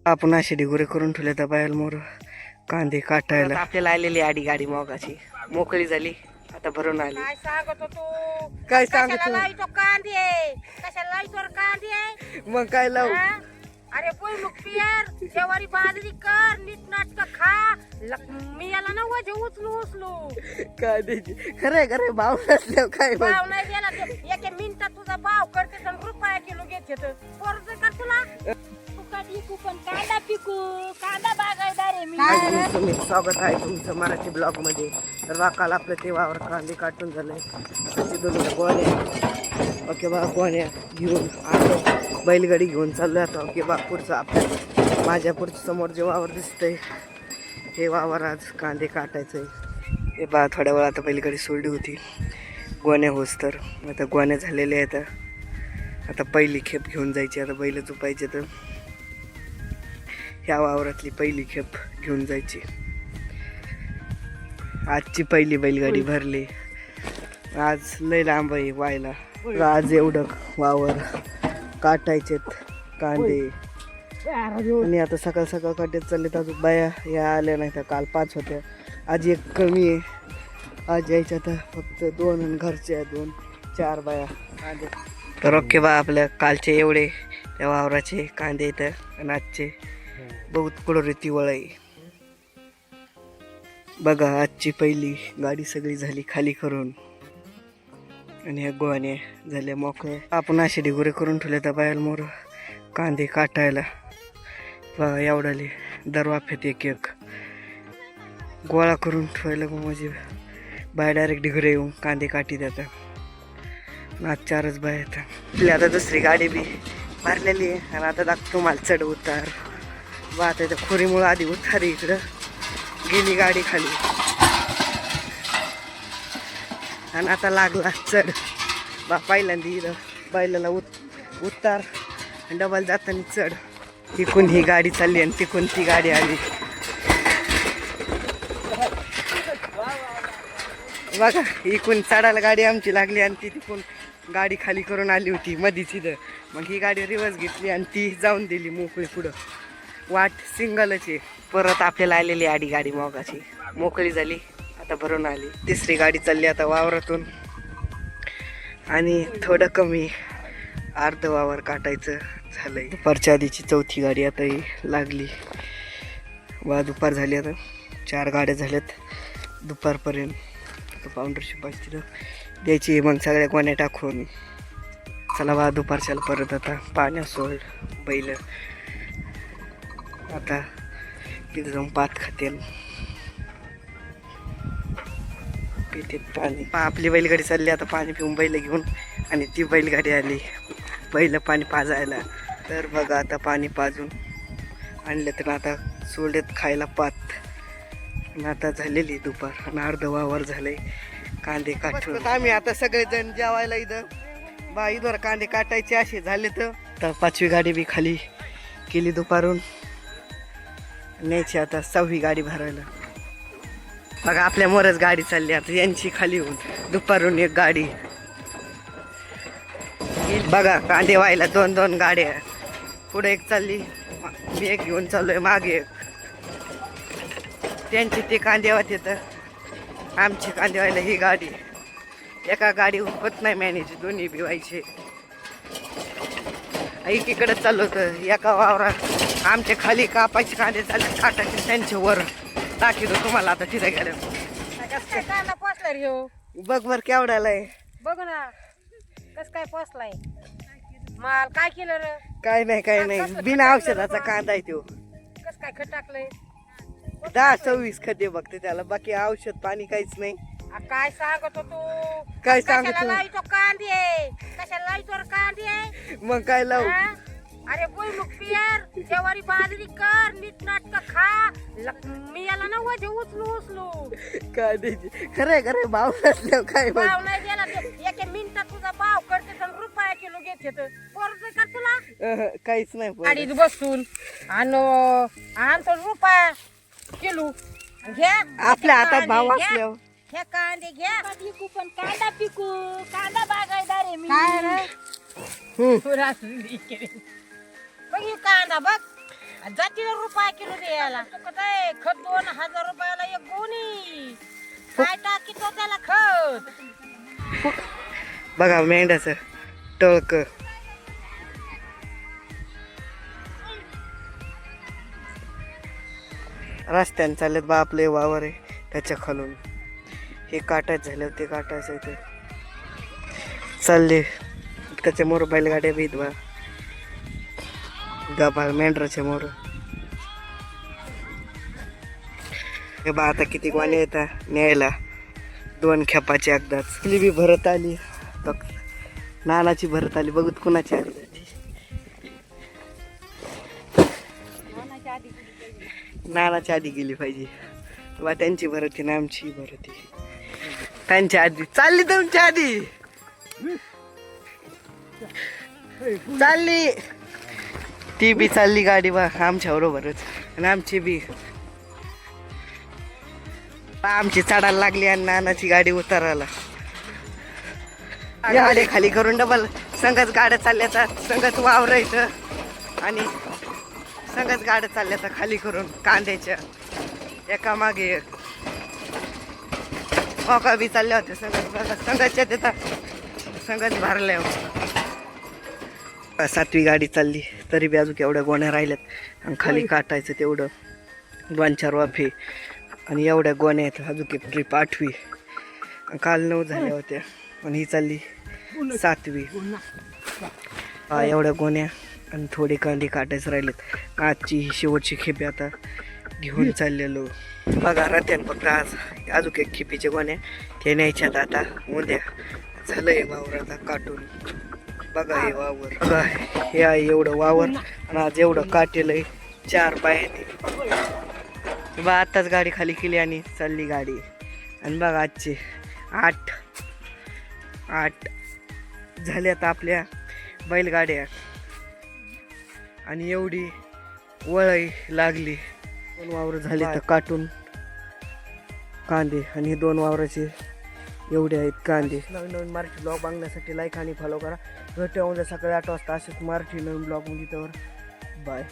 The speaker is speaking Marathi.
आपण अशी डिगोरे करून ठेवले तर बाहेर मोर कांदे काटायला आपल्याला आलेली आडी गाडी मोगाची मोकळी झाली आता भरून आली. काय सांगत होतो काय सांगतो लाईतो कांदे कशाला लाईतो कांदे मग काय लावू हा? अरे भुईमुग पियर ज्वारी बाजरी कर नीट नाटक खा मी याला ना वजे उचलू उचलू कांद्याची खरे खरे भाव नसल्यावर काय बघ. भाव नाही गेला ते एका मिनिटात तुझा भाव करते तर रुपया किलो घेते तर पोरच का तुला पण कांदा पिकू कांदा बागायदार आहे मी. तुम्ही स्वागत आहे तुमचं मराठी ब्लॉग मध्ये. तर काल आपलं ते वावर कांदे काटून झालंय त्याची दोन गोण्या ओके बा गोण्या घेऊन आलो बैलगाडी घेऊन चाललोय आता. ओके बा पुढचं आपल्या माझ्या पुढचं समोर जे वावर दिसतंय हे वावर आज कांदे काटायचंय. हे बा थोड्या वेळा आता बैलगाडी सोडली होती गोण्या होस तर आता गोण्या झालेल्या आहेत. आता पहिली खेप घेऊन जायची आता बैल चुपायचे तर ह्या वावरातली पहिली खेप घेऊन जायची. आजची पहिली बैलगाडी भरली. आज लय लांब आहे व्हायला. आज एवढं वावर काटायचेत कांदे आणि आता सकाळ सकाळ काट्यात चाललेत. अजून बाया या आल्या नाही तर काल 5 होत्या. आज एक कमी आहे. आज यायच्या तर फक्त 2 आणि घरच्या 2-4 बाया कांदे. तर ओके बा आपल्या कालचे एवढे त्या वावराचे कांदे येतं आणि आजचे बहुत कुडोरी वळ आहे. बघा आजची पहिली गाडी सगळी झाली खाली करून आणि ह्या गोवाने झाल्या मोकळे. आपण अशी डिगोरे करून ठेवले तर बाहेर मोर कांदे काटायला. बघा एवढाले दरवाफ्यात एक एक गोळा करून ठेवायला म्हणजे बाहेर डायरेक्ट डिगोरे येऊन कांदे काठी देतात. आज 4च बाय येतात. आपली आता दुसरी गाडी बी भरलेली आहे आणि आता दाखवतो मला चढ उतार. आता त्या खोरीमुळं आधी उतारी इकडं गेली गाडी खाली आणि आता लागला चढ. बा पहिल्यांदा इथं बैलाला उतार आणि डबल जाताना चढ. तिकून ही गाडी चालली आणि तिकून ती गाडी आली. बघा इकून चढायला गाडी आमची लागली आणि ती तिकून गाडी खाली करून आली होती मधीच इथं. मग ही गाडी रिवर्स घेतली आणि ती जाऊन दिली मोकळी पुढं. वाट सिंगलच आहे. परत आपल्याला आलेली आडी गाडी मोगाची मोकळी झाली आता भरून आली. तिसरी गाडी चालली आता वावरातून आणि थोडं कमी अर्ध वावर काटायचं झालंय. दुपारच्या आधीची 4थी गाडी आता ही लागली. वा दुपार झाली आता 4 गाड्या झाल्यात दुपारपर्यंत. आता पाऊंडरशिप तिथं द्यायची मग सगळ्या गोण्या टाकून चला वा दुपारच्याला परत आता पाण्या सोड बैल आता तिथे जाऊन पात खातेल पितेत पाणी. आपली बैलगाडी चालली आता पाणी पिऊन बैल घेऊन आणि ती बैलगाडी आली बैल पाणी पाजायला. तर बघा आता पाणी पाजून आणलं तर आता सोडत खायला पात. आणि आता झालेली दुपार आणि अर्ध वावर झालंय कांदे काटून. आम्ही आता सगळेजण जेवायला इथं बा इथं कांदे काटायचे असे झाले तर 5वी गाडी बी खाली केली दुपारून. न्यायची आता 6वी गाडी भरायला. बघा आपल्या मोरच गाडी चालली आता यांची खाली होऊन दुपारून एक गाडी. बघा कांदे व्हायला 2-2 गाड्या. पुढे एक चालली मी एक घेऊन चाललोय मागे एक. त्यांची ते कांदे होते तर आमची कांदे व्हायला ही गाडी. एका गाडी होत नाही मॅनेज दोन्ही बी व्हायचे. एकीकडे चाललो तर एका वावरात आमच्या खाली कापायचे कांदे चालले काटायचे त्यांच्या वर दाखवतो तुम्हाला आता तिथे गेलं. कांदा पोचला रे हो. बघ बर केवढ्याला आहे बघ ना कस काय पोचलाय माल. काय केलं रे काय नाही बिना औषधाचा कांदा आहे तो. कस काय खत टाकलंय 10-26 खते बघते त्याला बाकी औषध पाणी काहीच नाही. काय सांगत होतो काय सांगतो कशाला लाईतो कांदे कशाला लाईतो कांदे मग काय लावू. हा? अरे भुईमुग पियर ज्वारी बाजरी कर नीट नाटक खा मी याला ना वजे उचलू उचलू कांद्याची खरे भाव नसल्यावर काय बघ. भाव नाही गेला ते एका मिनिटात तुझा भाव करते तर रुपया किलो घेते तर पोरच का तुला काहीच नाही गाडीत बसून आणतो रुपया किलो घ्या. आपल्या हातात भाव असल्यावर हे कांदे घ्या पिकू पण कांदा पिकू कांदा बागायदार आहे मी. काय रे बघ कांदा बघ जातीला रुपया किलो द्यायला काय खत 2000 रुपयाला एक गोणी काय टाकीतो त्याला खत. बघा मेंढ्याचं टळक. रस्त्याने चालत बा आपले वावर आहे त्याच्या खालून हे काटाच झाले होते काटायचं इथे चालले त्याच्या मोर बैलगाड्या भीत बा गबाळ मेंढराच्या मोर. हे बा आता किती वाणी येतात न्यायला 2 खेपाची एकदाच. आपली बी भरत आली नानाची भरत आली बघत कुणाची आली. नानाच्या आधी गेली पाहिजे बा त्यांची भरती ना आमची भरती त्यांच्या आधी चालली तुमच्या आधी चालली ती बी चालली गाडी बा आमच्या बरोबरच आणि आमची बी आमची चढायला लागली आणि नानाची गाडी उतरायला गाडी खाली करून डबल संगच गाड्या चालल्या संगच वावरायचं आणि संगच गाड्या चालल्या खाली करून कांद्याच्या एका मागे एक मोका बी चालल्या होत्या संगतच्या देतात संगत भरल्या. 7वी गाडी चालली तरी बी अजून एवढ्या गोण्या राहिल्यात आणि खाली काटायचं तेवढं 2-4 वाफे आणि एवढ्या गोण्या आहेत. अजून एक ट्रिप 8वी काल 9 झाल्या होत्या आणि ही चालली 7वी. एवढ्या गोण्या आणि थोडे कांदे काटायचे राहिलेत. आजची ही शेवटची खेपी आता घेऊन चाललेलो बघा रत्यान फक्त आज अजून एक खेपीच्या गोण्या ते न्यायच्यात आता उद्या झालं हे वावर आता काटून. बघा हे वावर बघा हे आहे एवढं वावर आणि आज एवढं काटेल आहे 4 पायाने बा. आत्ताच गाडी खाली केली आणि चालली गाडी आणि बघा आजचे 8 झाले आता आपल्या बैलगाड्या आणि एवढी वळई लागली. 2 वावर झाली तर काटून कांदे आणि 2 वावराचे एवढे आहेत कांदे. नवीन नवीन मराठी ब्लॉग बघण्यासाठी लाईक आणि फॉलो करा. भेटूया उद्या सकाळी 8 वाजता असेच मराठी नवीन ब्लॉग म्हणजे. बाय.